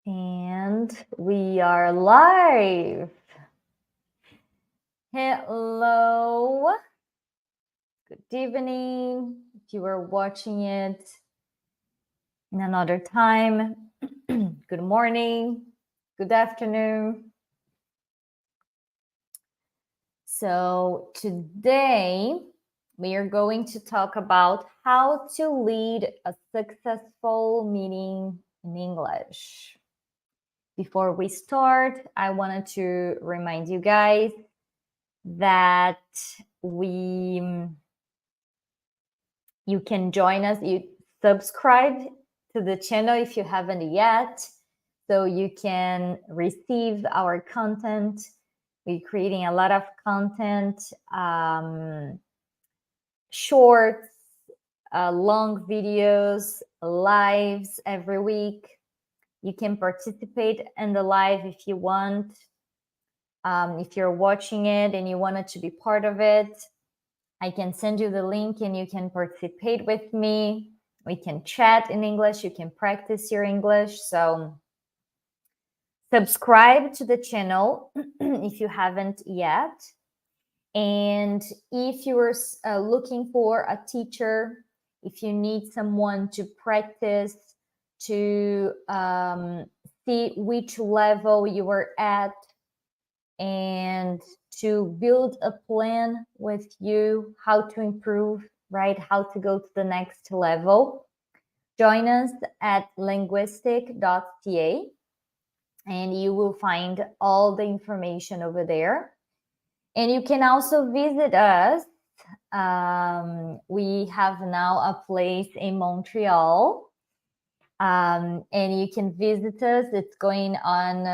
And we are live. Hello. Good evening. If you are watching it in another time, good morning, good afternoon. So today we are going to talk about how to lead a successful meeting in English. Before we start, I wanted to remind you guys that you can join us. You subscribe to the channel if you haven't yet, so you can receive our content. We're creating a lot of content, shorts, long videos, lives every week. You can participate in the live if you want. If you're watching it and you wanted to be part of it, I can send you the link and you can participate with me. We can chat in English. You can practice your English. So subscribe to the channel if you haven't yet. And if you're looking for a teacher, if you need someone to practice, to see which level you are at, and to build a plan with you, how to improve, right? How to go to the next level. Join us at Languistic.ca and you will find all the information over there. And you can also visit us. We have now a place in Montreal. And you can visit us. It's going on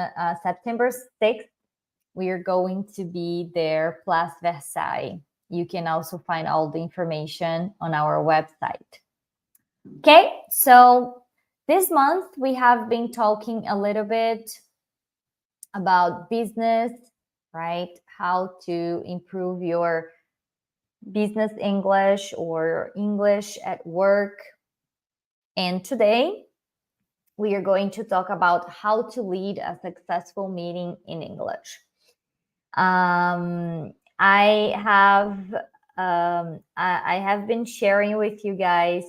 September 6th. We are going to be there, Place Versailles. You can also find all the information on our website. Okay, so this month we have been talking a little bit about business, right? How to improve your business English or English at work. And today we are going to talk about how to lead a successful meeting in English. I have been sharing with you guys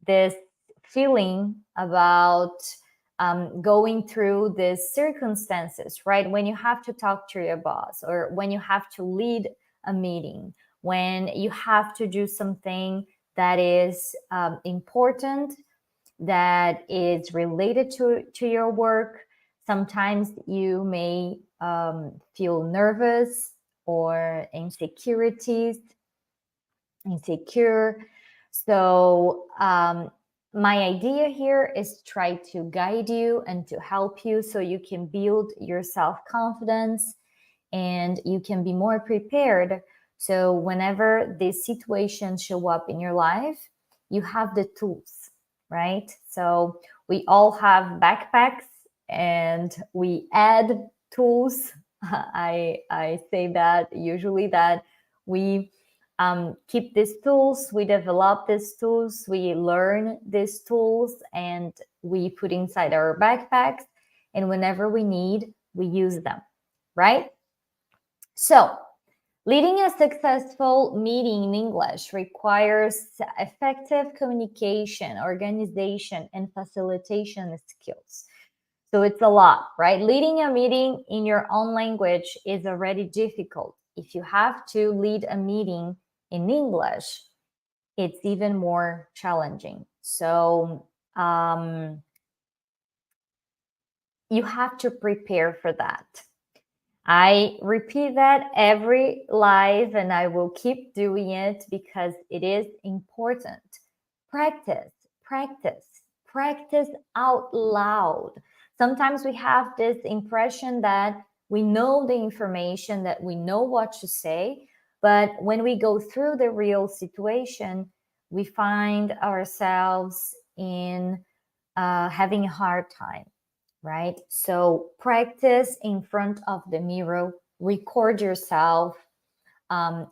this feeling about going through these circumstances, right? When you have to talk to your boss, or when you have to lead a meeting, when you have to do something that is important, that is related to your work. Sometimes you may feel nervous or insecure. So my idea here is to try to guide you and to help you so you can build your self-confidence and you can be more prepared. So whenever these situations show up in your life, you have the tools, right? So we all have backpacks and we add tools. I say that usually that we keep these tools, we develop these tools, we learn these tools, and we put inside our backpacks. And whenever we need, we use them, right? So leading a successful meeting in English requires effective communication, organization, and facilitation skills. So it's a lot, right? Leading a meeting in your own language is already difficult. If you have to lead a meeting in English, it's even more challenging. So you have to prepare for that. I repeat that every live, and I will keep doing it because it is important. Practice, practice, practice out loud. Sometimes we have this impression that we know the information, that we know what to say, but when we go through the real situation, we find ourselves in having a hard time, right? So practice in front of the mirror, record yourself,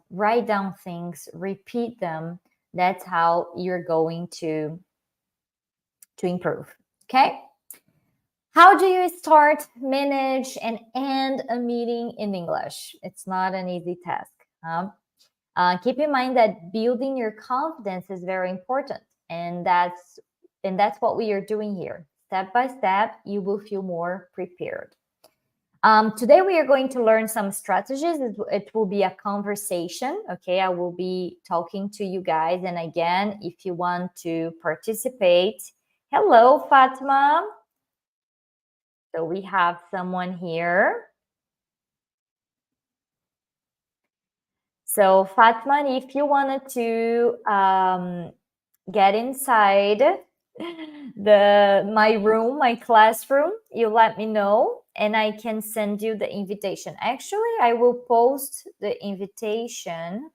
write down things, repeat them. That's how you're going to improve, okay? How do you start, manage, and end a meeting in English? It's not an easy task. Keep in mind that building your confidence is very important, and that's what we are doing here. Step by step, you will feel more prepared. Today we are going to learn some strategies. It will be a conversation. Okay, I will be talking to you guys, and again, if you want to participate, hello, Fatma. So we have someone here. So Fatma, if you wanted to get inside my room, my classroom, you let me know and I can send you the invitation. Actually, I will post the invitation.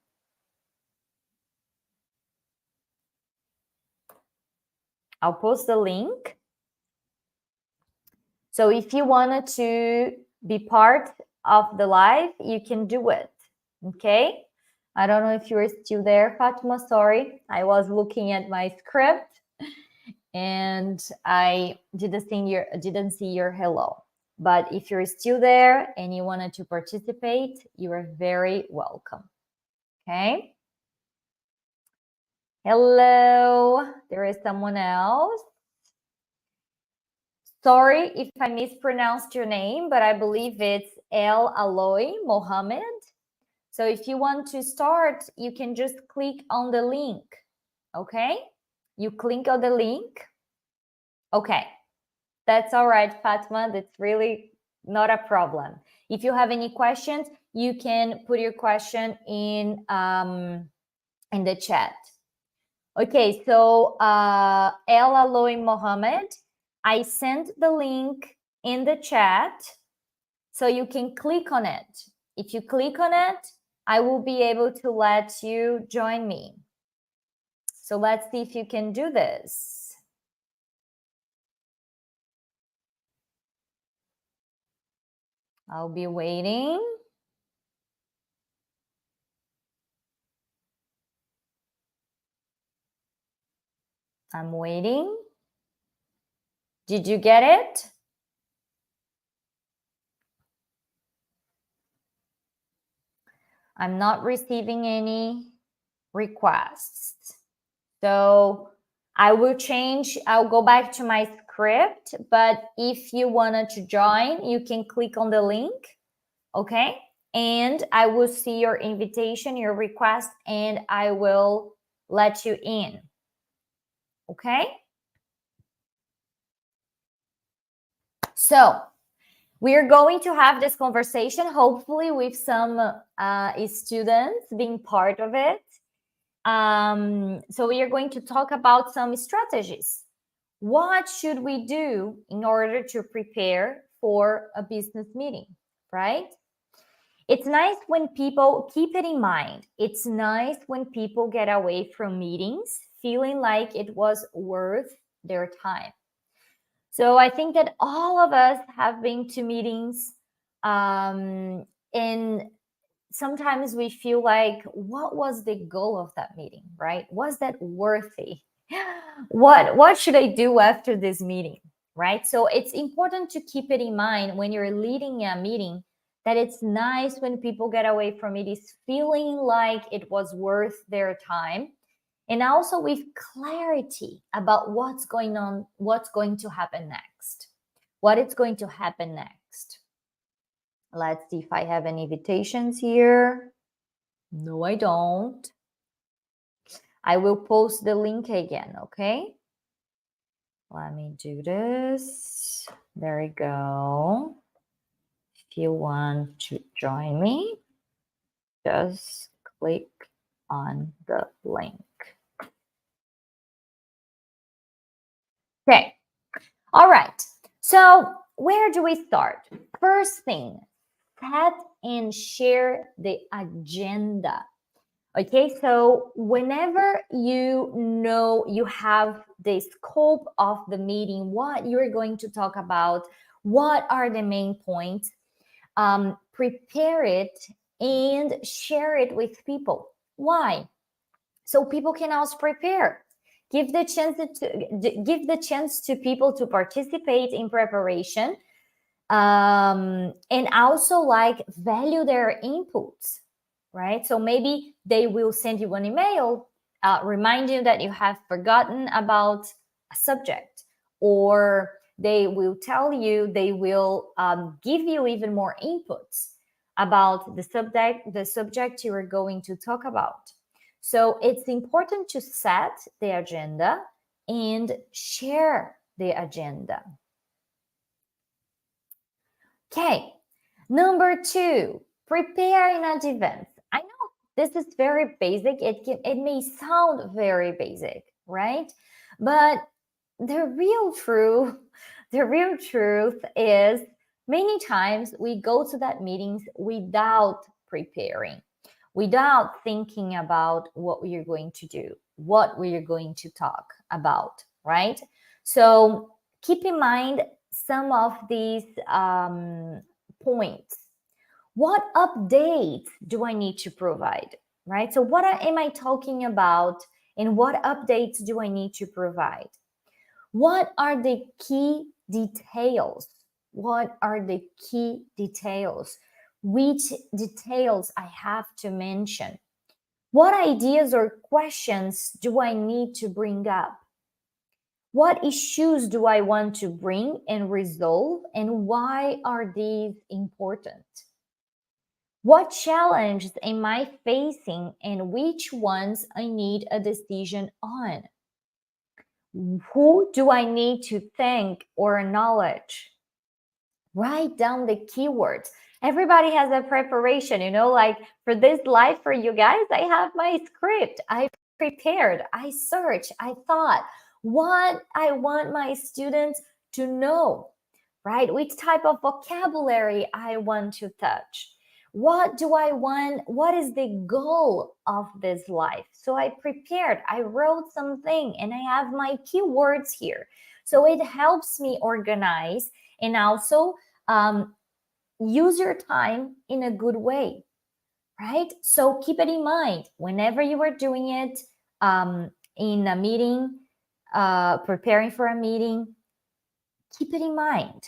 I'll post the link. So if you wanted to be part of the live, you can do it. Okay? I don't know if you're still there, Fatma. Sorry. I was looking at my script and I didn't see your hello. But if you're still there and you wanted to participate, you are very welcome. Okay? Hello. There is someone else. Sorry if I mispronounced your name, but I believe it's El Aloy Mohammed. So if you want to start, you can just click on the link. Okay? You click on the link. Okay. That's all right, Fatma. That's really not a problem. If you have any questions, you can put your question in the chat. Okay, so El Aloy Mohammed, I sent the link in the chat so you can click on it. If you click on it, I will be able to let you join me. So let's see if you can do this. I'll be waiting. I'm waiting. Did you get it? I'm not receiving any requests. So I will change, I'll go back to my script, but if you wanted to join, you can click on the link, okay? And I will see your invitation, your request, and I will let you in, okay? So we're going to have this conversation, hopefully with some students being part of it. So we are going to talk about some strategies. What should we do in order to prepare for a business meeting, right? It's nice when people keep it in mind. It's nice when people get away from meetings feeling like it was worth their time. So I think that all of us have been to meetings, and sometimes we feel like, what was the goal of that meeting, right? Was that worthy? What should I do after this meeting, right? So it's important to keep it in mind when you're leading a meeting that it's nice when people get away from it is feeling like it was worth their time, and also with clarity about what's going on, what's going to happen next, what is going to happen next. Let's see if I have any invitations here. No, I don't. I will post the link again, okay? Let me do this. There we go. If you want to join me, just click on the link. Okay. All right. So where do we start? First thing, set and share the agenda. Okay, so whenever you know you have the scope of the meeting, what you're going to talk about, what are the main points, prepare it and share it with people. Why? So people can also prepare. Give the chance to people to participate in preparation, and also like value their inputs, right? So maybe they will send you an email, remind you that you have forgotten about a subject, or they will tell you, they will give you even more inputs about the subject you are going to talk about. So it's important to set the agenda and share the agenda. Okay, number 2, prepare in advance. I know this is very basic. It may sound very basic, right? But the real truth is many times we go to that meetings without preparing, without thinking about what we are going to do, what we are going to talk about, right? So keep in mind some of these points. What updates do I need to provide, right? So what am I talking about, and what updates do I need to provide? What are the key details? What are the key details? Which details I have to mention? What ideas or questions do I need to bring up? What issues do I want to bring and resolve, and why are these important? What challenges am I facing, and which ones I need a decision on? Who do I need to thank or acknowledge? Write down the keywords. Everybody has a preparation, like for this live for you guys, I have my script. I prepared, I searched, I thought what I want my students to know, right? Which type of vocabulary I want to touch. What do I want? What is the goal of this life? So I prepared, I wrote something, and I have my keywords here. So it helps me organize and also use your time in a good way, right? So keep it in mind whenever you are doing it in a meeting, preparing for a meeting. Keep it in mind.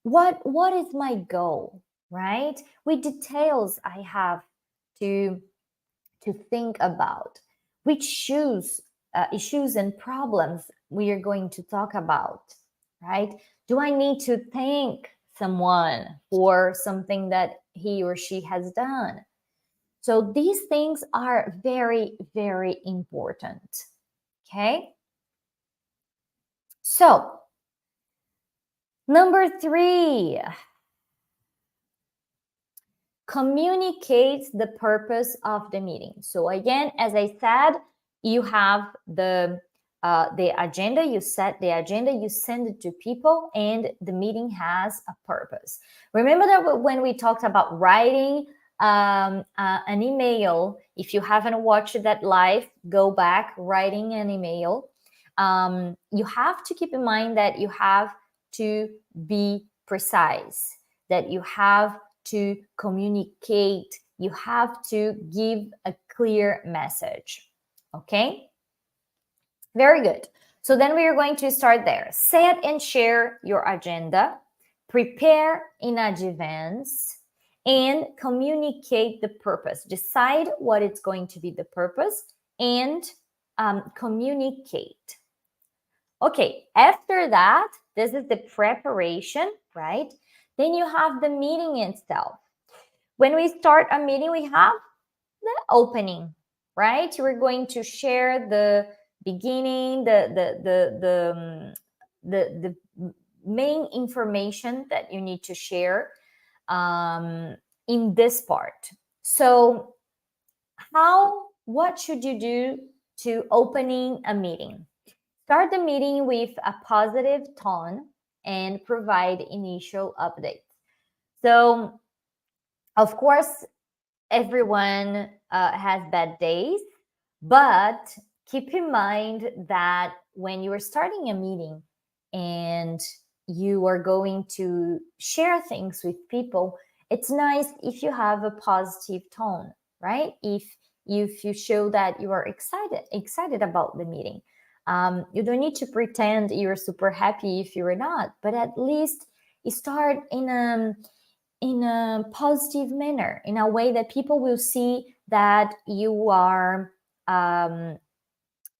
What is my goal, right? With details I have to think about. Which issues and problems we are going to talk about, right? Do I need to thank someone for something that he or she has done? So these things are very, very important. Okay. So number 3, communicates the purpose of the meeting. So again, as I said, you have the agenda, you set the agenda, you send it to people, and the meeting has a purpose. Remember that when we talked about writing an email, if you haven't watched that live, go back, writing an email. You have to keep in mind that you have to be precise, that you have to communicate, you have to give a clear message. Okay? Very good. So then we are going to start there. Set and share your agenda, prepare in advance, and communicate the purpose. Decide what it's going to be the purpose and communicate. Okay, after that, this is the preparation, right? Then you have the meeting itself. When we start a meeting, we have the opening, right? We're going to share the beginning, the main information that you need to share in this part. So what should you do to opening a meeting? Start the meeting with a positive tone and provide initial updates. So, of course, everyone has bad days, but keep in mind that when you are starting a meeting and you are going to share things with people, it's nice if you have a positive tone, right? If you show that you are excited about the meeting. You don't need to pretend you're super happy if you're not, but at least start in a positive manner, in a way that people will see that you are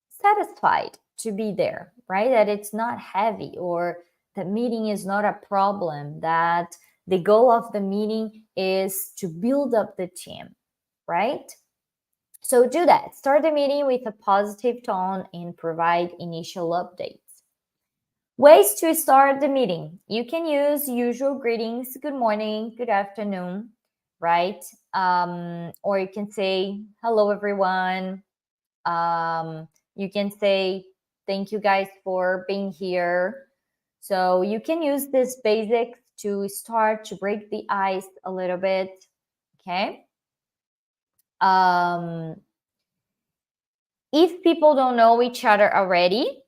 satisfied to be there, right? That it's not heavy, or the meeting is not a problem, that the goal of the meeting is to build up the team, right? So do that. Start the meeting with a positive tone and provide initial updates. Ways to start the meeting. You can use usual greetings, good morning, good afternoon, right? Or you can say, hello, everyone. You can say, thank you guys for being here. So you can use this basics to start to break the ice a little bit, okay? If people don't know each other already,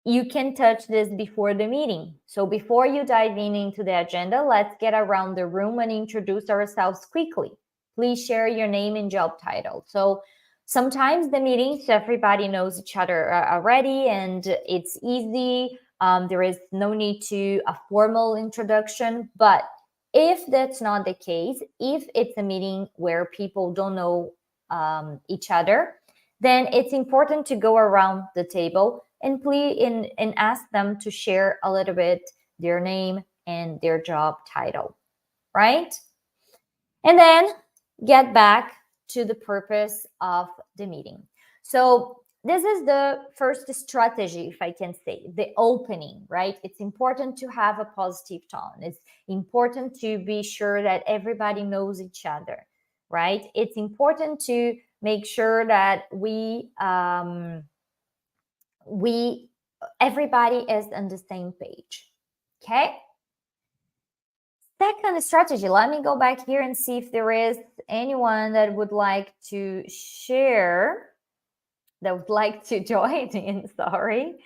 you can touch this before the meeting. So before you dive into the agenda, let's get around the room and introduce ourselves quickly. Please share your name and job title. So sometimes the meetings, everybody knows each other already and it's easy. There is no need to a formal introduction. But if that's not the case, if it's a meeting where people don't know each other, then it's important to go around the table and and ask them to share a little bit their name and their job title, right? And then get back to the purpose of the meeting. So this is the first strategy, if I can say, the opening, right? It's important to have a positive tone. It's important to be sure that everybody knows each other, right? It's important to make sure that everybody is on the same page. Okay. Second strategy, let me go back here and see if there is anyone that would like to share, that would like to join in. Sorry.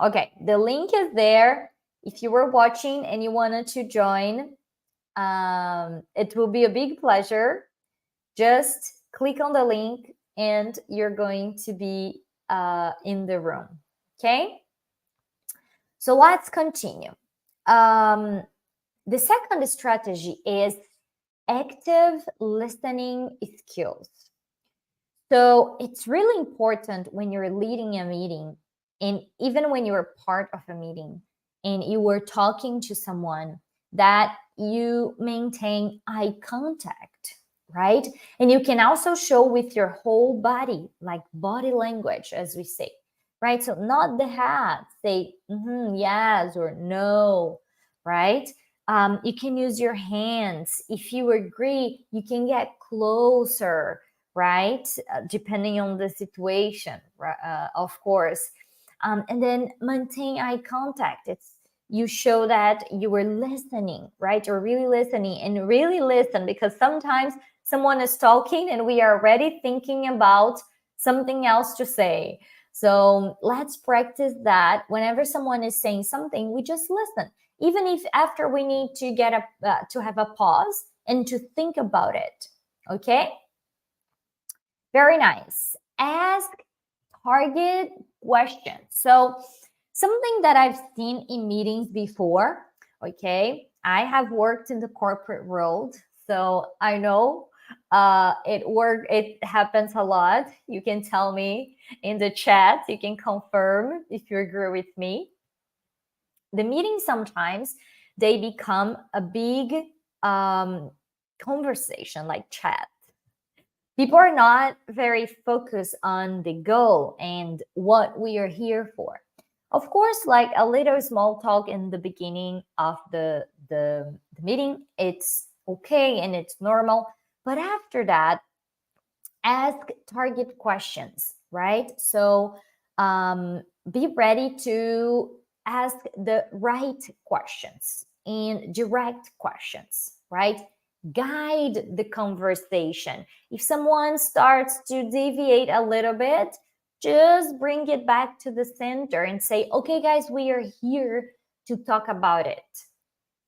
Okay, the link is there. If you were watching and you wanted to join, it will be a big pleasure. Just click on the link and you're going to be in the room. Okay. So let's continue. The second strategy is active listening skills. So it's really important when you're leading a meeting, and even when you're part of a meeting and you are talking to someone, that you maintain eye contact, right? And you can also show with your whole body, like body language, as we say, right? So not the head, say yes or no, right? You can use your hands. If you agree, you can get closer, right? Depending on the situation, of course. And then maintain eye contact. You show that you were listening, right? You're really listening, and really listen, because sometimes someone is talking and we are already thinking about something else to say. So let's practice that. Whenever someone is saying something, we just listen, even if after we need to get to have a pause and to think about it. Okay. Very nice. Ask target questions. So something that I've seen in meetings before, okay, I have worked in the corporate world, so I know it happens a lot. You can tell me in the chat, you can confirm if you agree with me. The meetings sometimes they become a big conversation, like chat. People are not very focused on the goal and what we are here for. Of course, like a little small talk in the beginning of the meeting, it's okay and it's normal. But after that, ask target questions, right? So be ready to ask the right questions and direct questions, right? Guide the conversation. If someone starts to deviate a little bit, just bring it back to the center and say, okay, guys, we are here to talk about it,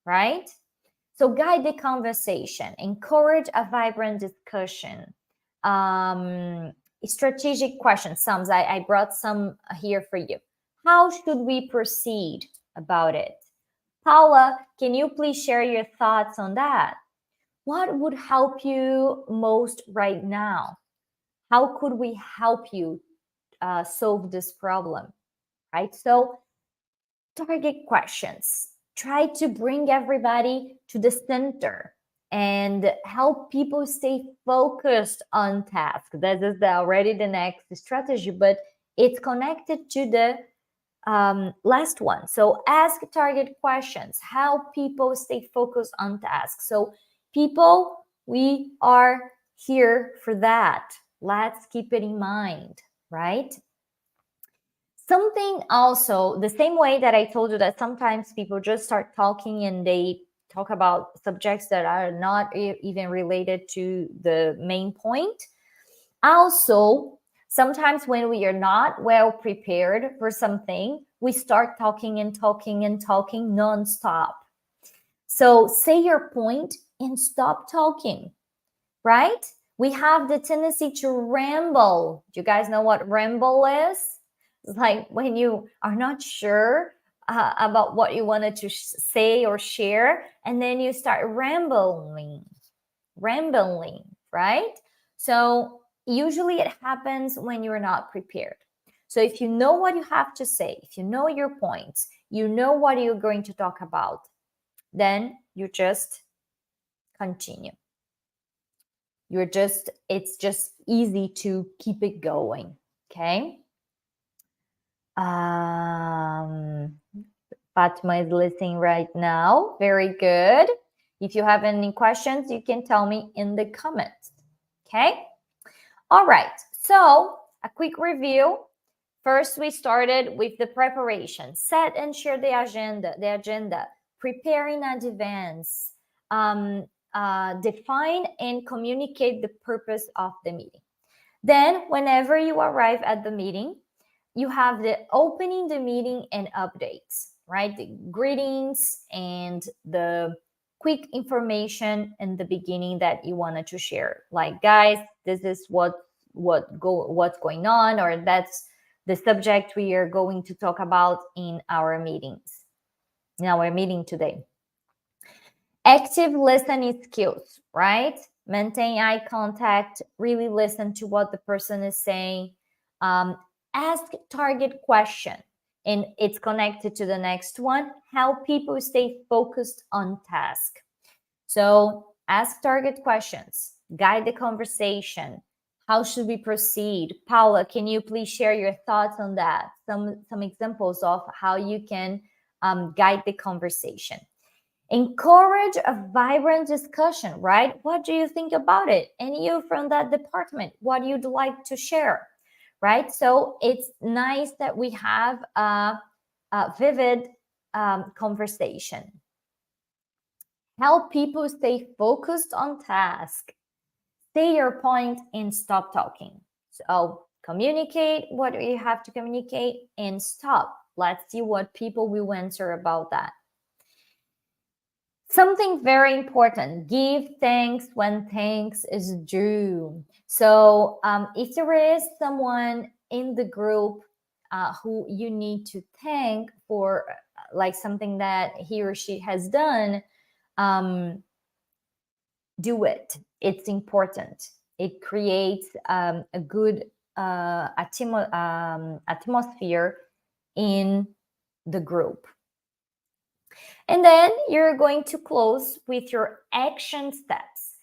right? So guide the conversation, encourage a vibrant discussion. strategic questions. I brought some here for you. How should we proceed about it? Paula, can you please share your thoughts on that? What would help you most right now? How could we help you solve this problem? Right? So, target questions. Try to bring everybody to the center and help people stay focused on task. That is already the next strategy, but it's connected to the last one. So ask target questions, help people stay focused on tasks. So people, we are here for that. Let's keep it in mind, right? Something also, the same way that I told you that sometimes people just start talking and they talk about subjects that are not even related to the main point. Also, sometimes when we are not well prepared for something, we start talking and talking and talking nonstop. So say your point and stop talking, right? We have the tendency to ramble. Do you guys know what ramble is? It's like when you are not sure about what you wanted to say or share, and then you start rambling, right? So usually it happens when you're not prepared. So if you know what you have to say, if you know your points, you know what you're going to talk about, then you just continue. It's just easy to keep it going. Okay. Fatma is listening right now. Very good. If you have any questions, you can tell me in the comments. Okay. All right. So a quick review. First, we started with the preparation. Set and share the agenda. Prepare in advance. Define and communicate the purpose of the meeting. Then, whenever you arrive at the meeting, you have the opening the meeting and updates, right? The greetings and the quick information in the beginning that you wanted to share. Like, guys, this is what's going on, or that's the subject we are going to talk about in our meeting today. Active listening skills, right? Maintain eye contact, really listen to what the person is saying. Ask target question, and it's connected to the next one. Help people stay focused on task. So ask target questions, guide the conversation. How should we proceed? Paula, can you please share your thoughts on that? Some examples of how you can guide the conversation. Encourage a vibrant discussion, right? What do you think about it? And you from that department, what you'd like to share, right? So it's nice that we have a vivid conversation. Help people stay focused on task. Say your point and stop talking. So communicate what you have to communicate and stop. Let's see what people will answer about that. Something very important, give thanks when thanks is due. So if there is someone in the group who you need to thank for like something that he or she has done, do it. It's important. It creates a good atmosphere in the group. And then you're going to close with your action steps.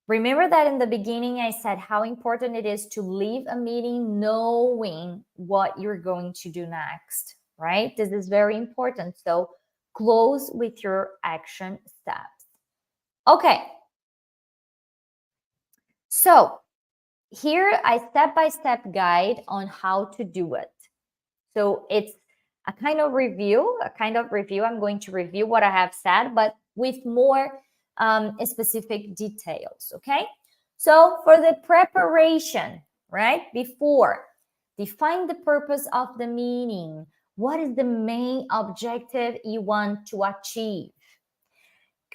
Remember that in the beginning, I said how important it is to leave a meeting knowing what you're going to do next, right? This is very important. So close with your action steps. Okay. So here I step-by-step guide on how to do it. So it's a kind of review. I'm going to review what I have said, but with more specific details, okay? So for the preparation, right, before, define the purpose of the meeting. What is the main objective you want to achieve?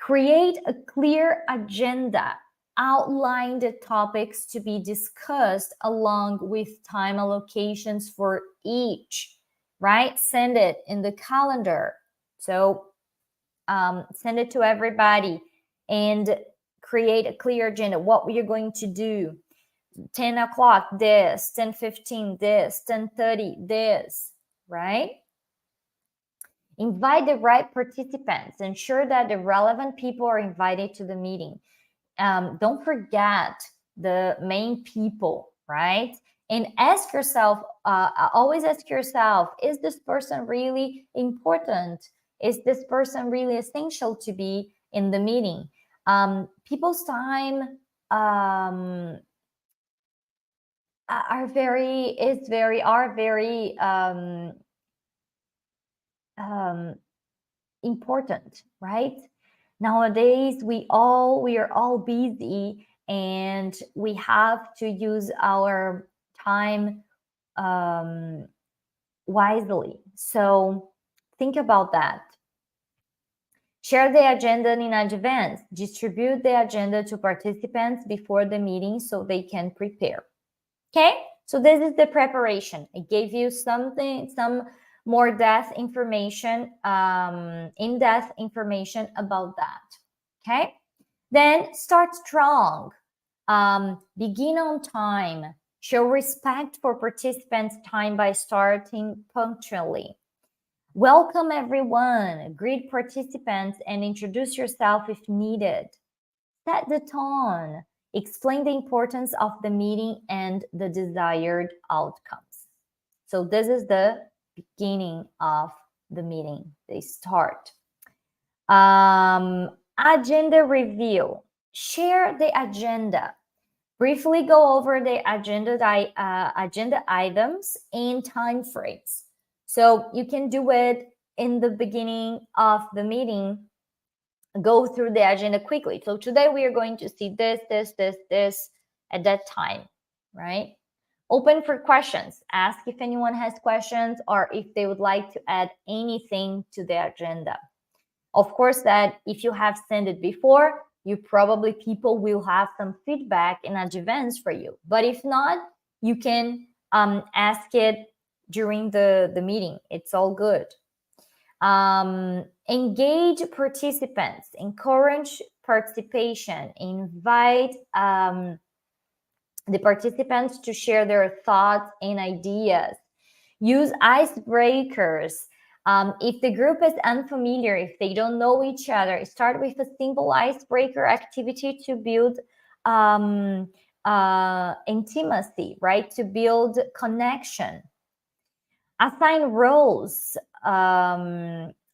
Create a clear agenda. outline the topics to be discussed along with time allocations for each, right? Send it in the calendar. So send it to everybody and create a clear agenda. What you're going to do. 10 o'clock this, 10:15 this, 10:30 this, right? Invite the right participants. Ensure that the relevant people are invited to the meeting. Don't forget the main people, right? And ask yourself, always ask yourself, is this person really important? Is this person really essential to be in the meeting? People's time are very important, right? Nowadays we are all busy and we have to use our time wisely. So think about that. Share the agenda in advance. Distribute the agenda to participants before the meeting so they can prepare. Okay, so this is the preparation. I gave you some more in-depth information about that. Okay, then start strong. Begin on time. Show respect for participants' time by starting punctually. Welcome everyone. Greet participants and introduce yourself if needed. Set the tone. Explain the importance of the meeting and the desired outcomes. So this is the beginning of the meeting. They start. Agenda review. Share the agenda. Briefly go over the agenda items and time frames. So you can do it in the beginning of the meeting. Go through the agenda quickly. So today we are going to see this at that time, right? Open for questions. Ask if anyone has questions or if they would like to add anything to the agenda. Of course, that if you have sent it before, people will have some feedback in advance for you. But if not, you can ask it during the meeting. It's all good. Engage participants, encourage participation, invite the participants to share their thoughts and ideas. Use icebreakers. If the group is unfamiliar, if they don't know each other, start with a simple icebreaker activity to build intimacy, right? To build connection. Assign roles.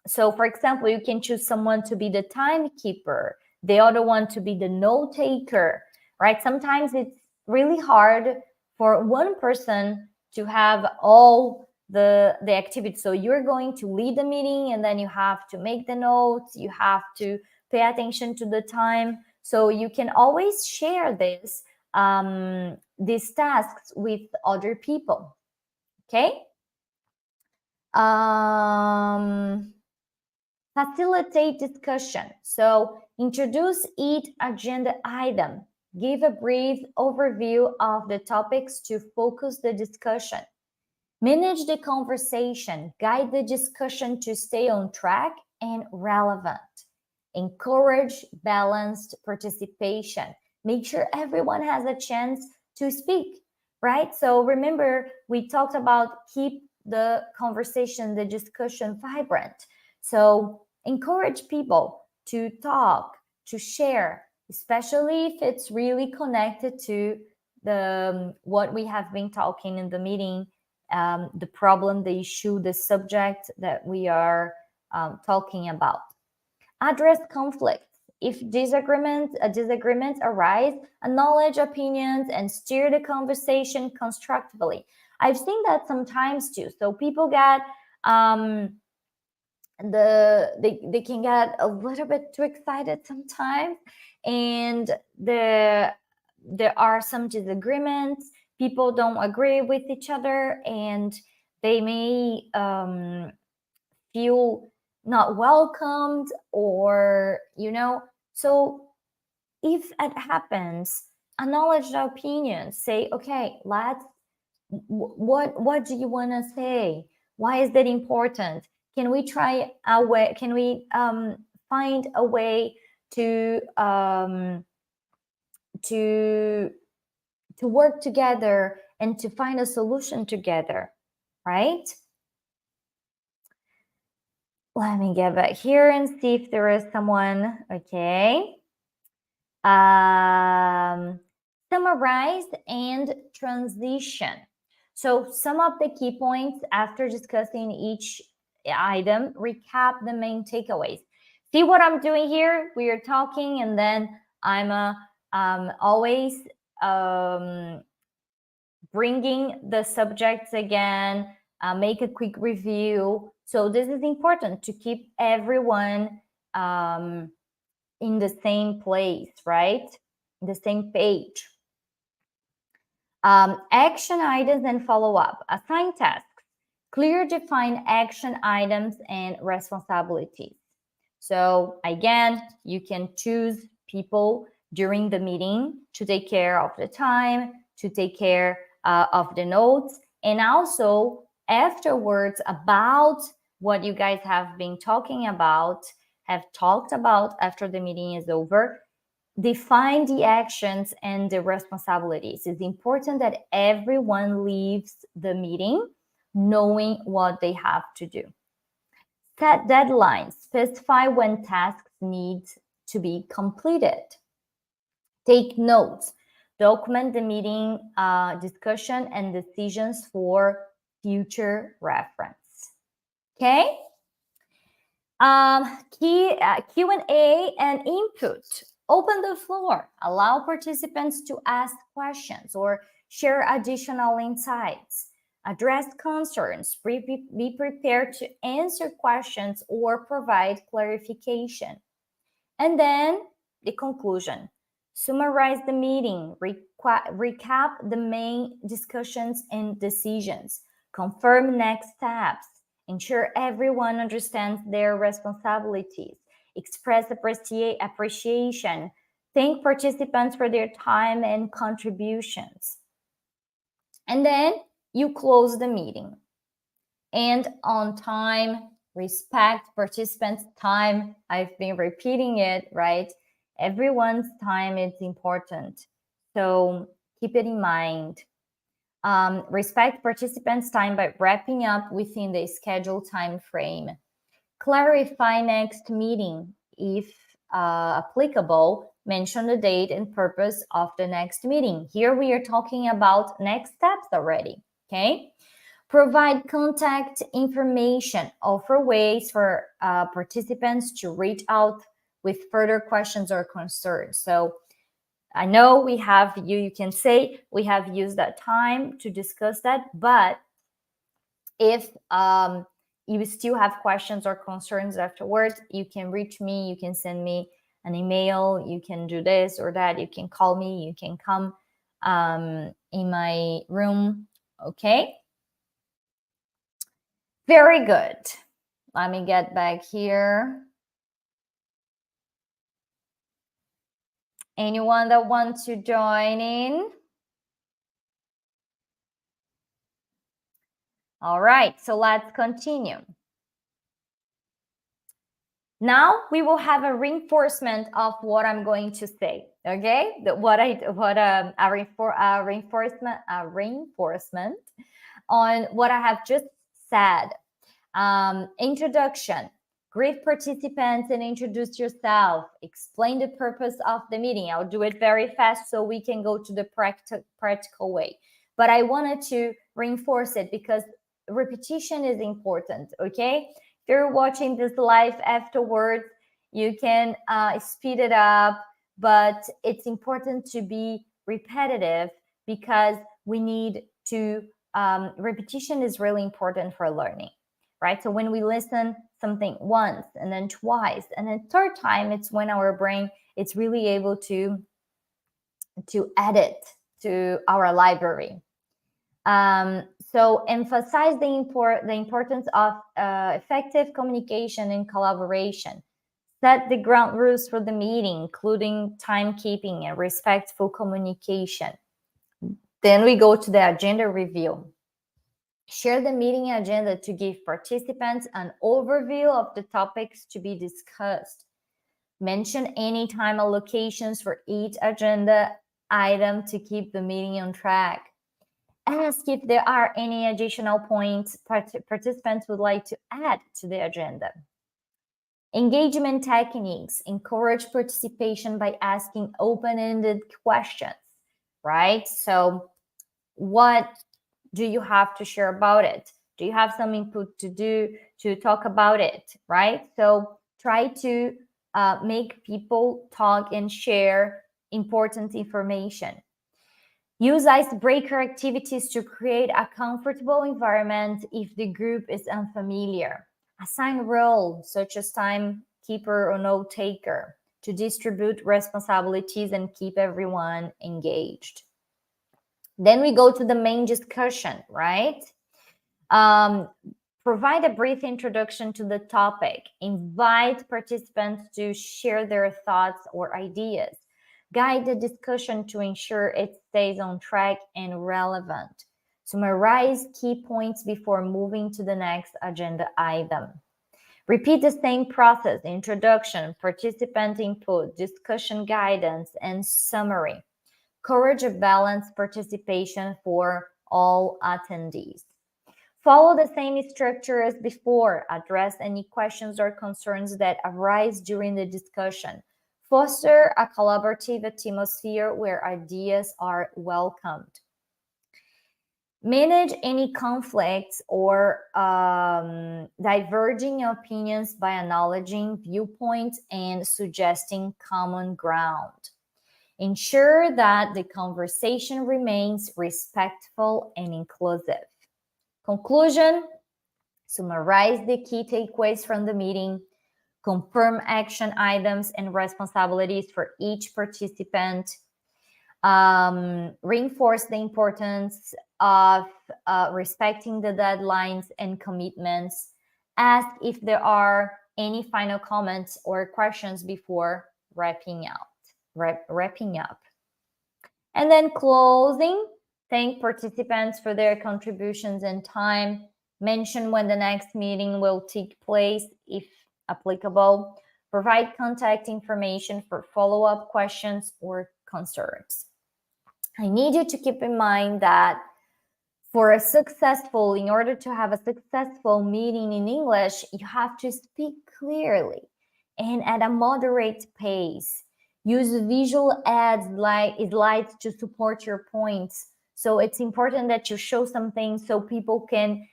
So, for example, you can choose someone to be the timekeeper, the other one to be the note taker, right? Sometimes it's really hard for one person to have all the activities. So you're going to lead the meeting and then you have to make the notes, you have to pay attention to the time. So you can always share these tasks with other people. Okay. Facilitate discussion. So introduce each agenda item. Give a brief overview of the topics to focus the discussion. Manage the conversation. Guide the discussion to stay on track and relevant. Encourage balanced participation. Make sure everyone has a chance to speak, right? So remember, we talked about keep the conversation, the discussion vibrant. So encourage people to talk, to share, especially if it's really connected to what we have been talking in the meeting, the problem, the issue, the subject that we are talking about. Address conflicts. If disagreements arise, acknowledge opinions and steer the conversation constructively. I've seen that sometimes too. So people get they can get a little bit too excited sometimes, and there are some disagreements. People don't agree with each other, and they may feel not welcomed, or so if it happens, acknowledge the opinion. Say, okay, what do you want to say? Why is that important? Can we try a way? Can we find a way to to work together and to find a solution together, right? Let me get back here and see if there is someone. Okay. Summarize and transition. So sum up the key points after discussing each item, recap the main takeaways. See what I'm doing here? We are talking and then I'm always bringing the subjects again, make a quick review. So this is important to keep everyone in the same place, right? In the same page. Action items and follow-up. Assign tasks. Clear, define action items and responsibilities. So again, you can choose people during the meeting to take care of the time, to take care of the notes, and also afterwards about what you guys have been talking about, have talked about after the meeting is over. Define the actions and the responsibilities. It's important that everyone leaves the meeting knowing what they have to do. Set deadlines. Specify when tasks need to be completed. Take notes. Document the meeting discussion and decisions for future reference. Okay? Q&A and input. Open the floor. Allow participants to ask questions or share additional insights. Address concerns. Be prepared to answer questions or provide clarification. And then the conclusion. Summarize the meeting. Recap the main discussions and decisions. Confirm next steps. Ensure everyone understands their responsibilities. Express appreciation. Thank participants for their time and contributions. And then you close the meeting. And on time, respect participants' time. I've been repeating it, right? Everyone's time is important. So keep it in mind. Respect participants' time by wrapping up within the scheduled time frame. Clarify next meeting. If applicable, mention the date and purpose of the next meeting. Here we are talking about next steps already, okay? Provide contact information. Offer ways for participants to reach out with further questions or concerns. So I know we have, you can say we have used that time to discuss that, but if you still have questions or concerns afterwards, you can reach me, you can send me an email, you can do this or that, you can call me, you can come in my room, okay? Very good. Let me get back here. Anyone that wants to join in? All right, so let's continue. Now we will have a reinforcement of what I'm going to say. Okay, a reinforcement on what I have just said. Introduction. Greet participants and introduce yourself. Explain the purpose of the meeting. I'll do it very fast so we can go to the practical way. But I wanted to reinforce it because repetition is important, okay? If you're watching this live afterwards, you can speed it up, but it's important to be repetitive because we need to, repetition is really important for learning. Right? So when we listen something once and then twice and then third time, it's when our brain is really able to add it to our library. So emphasize the importance of effective communication and collaboration. Set the ground rules for the meeting, including timekeeping and respectful communication. Then we go to the agenda review. Share the meeting agenda to give participants an overview of the topics to be discussed. Mention any time allocations for each agenda item to keep the meeting on track. Ask if there are any additional points participants would like to add to the agenda. Engagement techniques. Encourage participation by asking open-ended questions, right? So what do you have to share about it? Do you have some input to talk about it, right? So try to make people talk and share important information. Use icebreaker activities to create a comfortable environment if the group is unfamiliar. Assign roles such as timekeeper or note taker to distribute responsibilities and keep everyone engaged. Then we go to the main discussion, right? Provide a brief introduction to the topic. Invite participants to share their thoughts or ideas. Guide the discussion to ensure it stays on track and relevant. Summarize key points before moving to the next agenda item. Repeat the same process: introduction, participant input, discussion guidance, and summary. Encourage a balanced participation for all attendees. Follow the same structure as before. Address any questions or concerns that arise during the discussion. Foster a collaborative atmosphere where ideas are welcomed. Manage any conflicts or diverging opinions by acknowledging viewpoints and suggesting common ground. Ensure that the conversation remains respectful and inclusive. Conclusion: summarize the key takeaways from the meeting. Confirm action items and responsibilities for each participant. Reinforce the importance of respecting the deadlines and commitments. Ask if there are any final comments or questions before wrapping up. And then closing, thank participants for their contributions and time. Mention when the next meeting will take place, if applicable. Provide contact information for follow-up questions or concerns. I need you to keep in mind that in order to have a successful meeting in English, you have to speak clearly and at a moderate pace. Use visual aids slides to support your points. So it's important that you show something so people can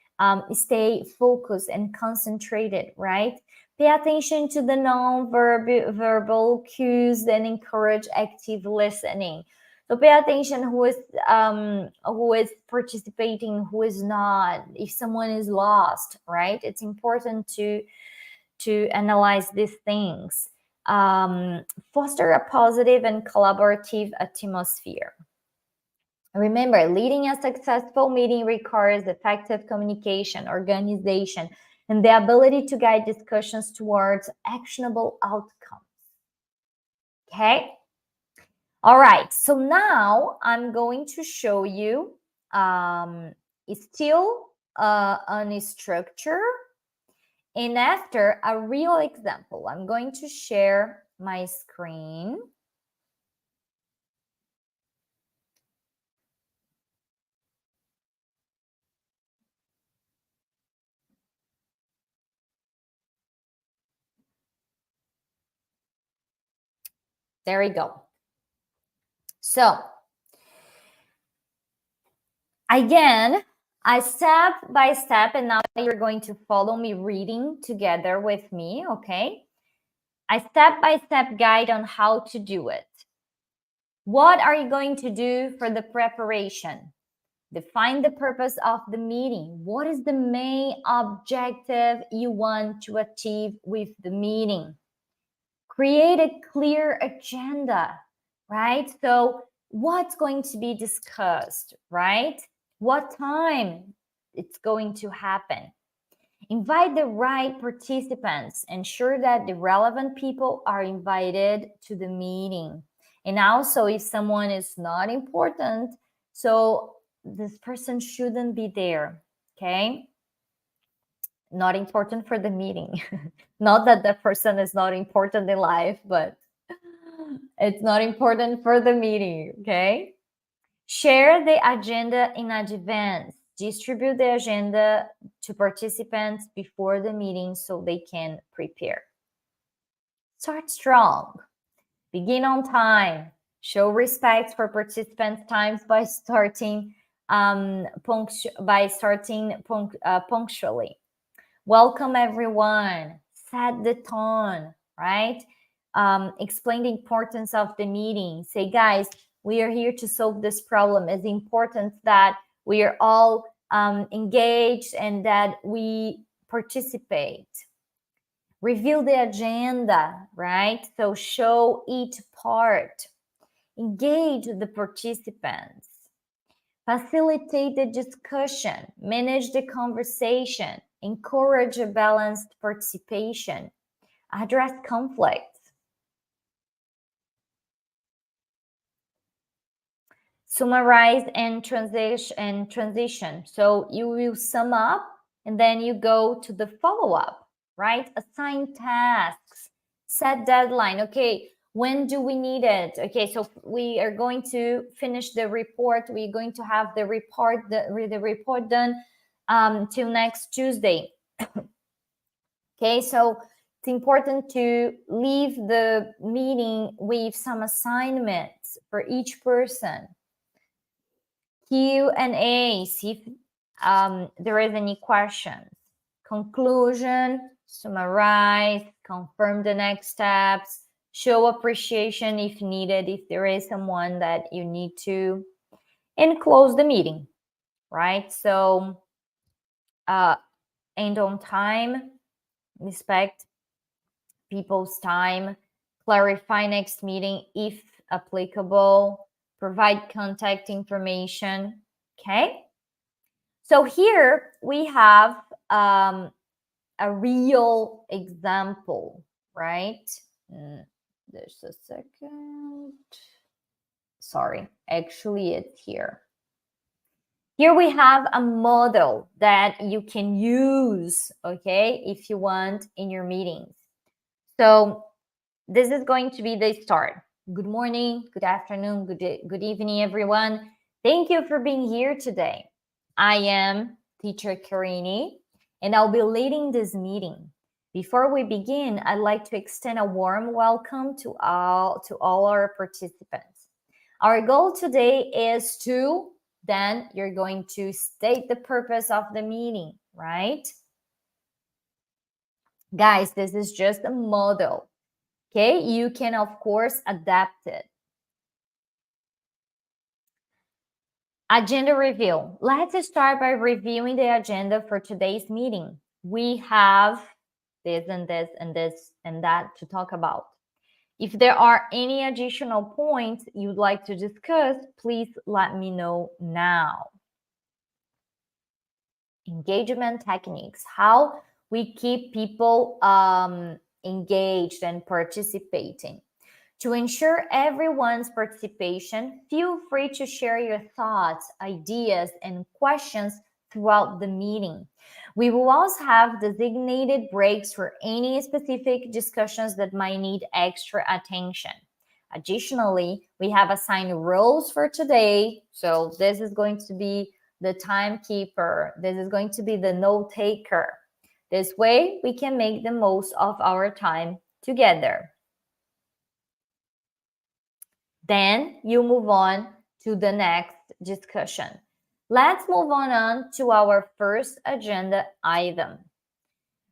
stay focused and concentrated, right? Pay attention to the non-verbal cues and encourage active listening. So pay attention who is participating, who is not, if someone is lost, right? It's important to analyze these things. Foster a positive and collaborative atmosphere. Remember, leading a successful meeting requires effective communication, organization, and the ability to guide discussions towards actionable outcomes. Okay? All right, so now I'm going to show you still on a structure, and after a real example. I'm going to share my screen. There we go. So again, I step by step, and now you're going to follow me reading together with me, okay? A step-by-step guide on how to do it. What are you going to do for the preparation? Define the purpose of the meeting. What is the main objective you want to achieve with the meeting? Create a clear agenda, right? So what's going to be discussed, right? What time it's going to happen? Invite the right participants. Ensure that the relevant people are invited to the meeting. And also, if someone is not important, so this person shouldn't be there, okay? Not important for the meeting. Not that the person is not important in life, but it's not important for the meeting, okay? Share the agenda in advance. Distribute the agenda to participants before the meeting so they can prepare. Start strong. Begin on time. Show respect for participants' times by starting punctually. Welcome everyone. Set the tone, right? Explain the importance of the meeting. Say, guys, we are here to solve this problem. It's important that we are all engaged and that we participate. Review the agenda, right? So show each part. Engage the participants. Facilitate the discussion. Manage the conversation. Encourage a balanced participation. Address conflicts. Summarize and transition. So you will sum up and then you go to the follow-up, right? Assign tasks, set deadline. Okay, when do we need it? Okay, so we are going to finish the report. We're going to have the report done till next Tuesday. Okay, so it's important to leave the meeting with some assignments for each person. Q&A, see if there is any questions. Conclusion, summarize, confirm the next steps, show appreciation if needed, if there is someone that you need to, and close the meeting, right? So end on time, respect people's time, clarify next meeting if applicable, provide contact information, okay? So here we have a real example, right? There's a second. Sorry, actually it's here. Here we have a model that you can use, okay, if you want in your meetings. So this is going to be the start. Good morning, good afternoon, good evening, everyone. Thank you for being here today. I am teacher Karine, and I'll be leading this meeting. Before we begin, I'd like to extend a warm welcome to all our participants. Our goal today is to, then you're going to state the purpose of the meeting, right? Guys, this is just a model. Okay, you can, of course, adapt it. Agenda review. Let's start by reviewing the agenda for today's meeting. We have this and this and this and that to talk about. If there are any additional points you'd like to discuss, please let me know now. Engagement techniques. How we keep people engaged and participating. To ensure everyone's participation, feel free to share your thoughts, ideas, and questions throughout the meeting. We will also have designated breaks for any specific discussions that might need extra attention. Additionally, we have assigned roles for today. So this is going to be the timekeeper. This is going to be the note taker. This way, we can make the most of our time together. Then you move on to the next discussion. Let's move on to our first agenda item,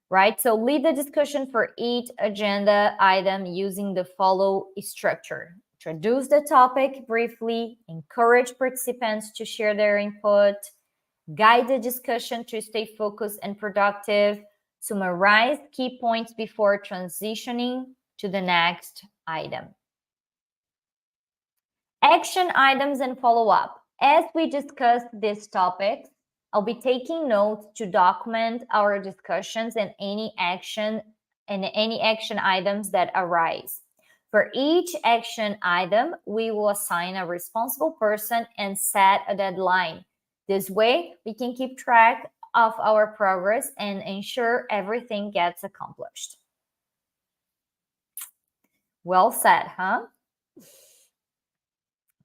right? So lead the discussion for each agenda item using the follow structure. Introduce the topic briefly, encourage participants to share their input, guide the discussion to stay focused and productive, summarize key points before transitioning to the next item. Action items and follow-up. As we discuss these topics, I'll be taking notes to document our discussions and any action items that arise. For each action item, we will assign a responsible person and set a deadline. This way, we can keep track of our progress and ensure everything gets accomplished. Well said, huh?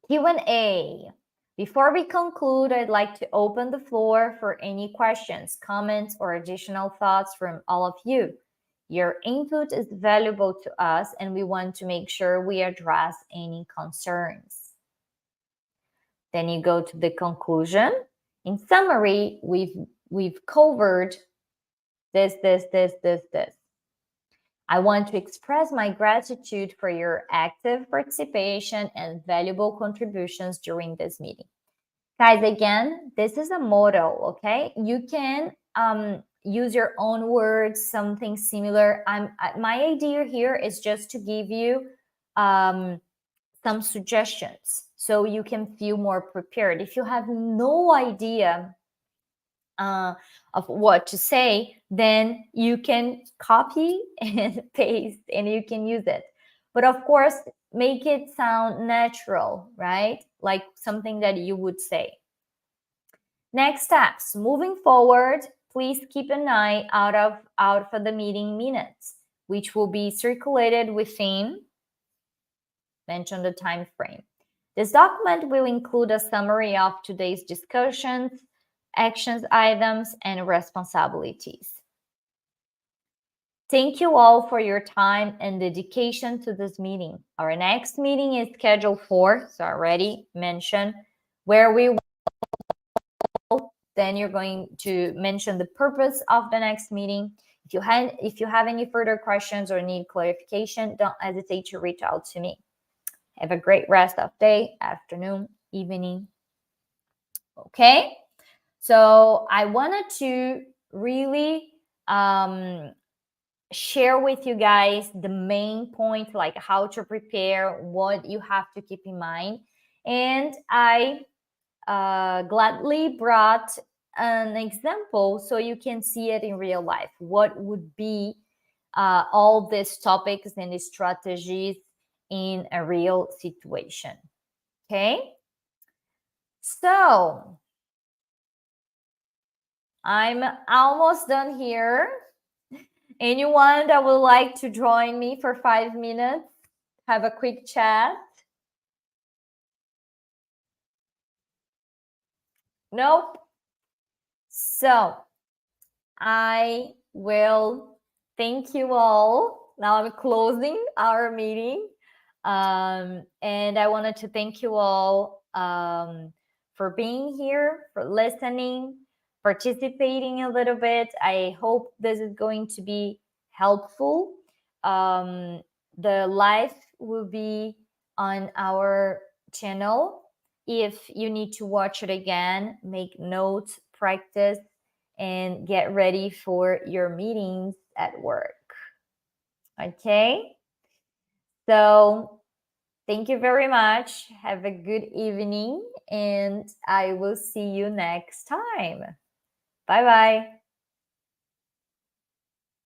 Q&A. Before we conclude, I'd like to open the floor for any questions, comments, or additional thoughts from all of you. Your input is valuable to us, and we want to make sure we address any concerns. Then you go to the conclusion. In summary, we've covered this. I want to express my gratitude for your active participation and valuable contributions during this meeting. Guys, again, this is a model, okay? You can use your own words, something similar. My idea here is just to give you some suggestions so you can feel more prepared. If you have no idea of what to say, then you can copy and paste and you can use it. But of course, make it sound natural, right? Like something that you would say. Next steps. Moving forward, please keep an eye out for the meeting minutes, which will be circulated within, mention the time frame. This document will include a summary of today's discussions, actions items, and responsibilities. Thank you all for your time and dedication to this meeting. Our next meeting is scheduled for, so I already mentioned, where we will, then you're going to mention the purpose of the next meeting. If you have any further questions or need clarification, don't hesitate to reach out to me. Have a great rest of day, afternoon, evening. Okay? So I wanted to really share with you guys the main point, like how to prepare, what you have to keep in mind. And I gladly brought an example so you can see it in real life. What would be all these topics and these strategies in a real situation. Okay? So I'm almost done here. Anyone that would like to join me for 5 minutes, have a quick chat? Nope. So I will thank you all. Now I'm closing our meeting. And I wanted to thank you all for being here, for listening, participating a little bit. I hope this is going to be helpful. The live will be on our channel. If you need to watch it again, make notes, practice, and get ready for your meetings at work. Okay? So thank you very much. Have a good evening, and I will see you next time. Bye-bye.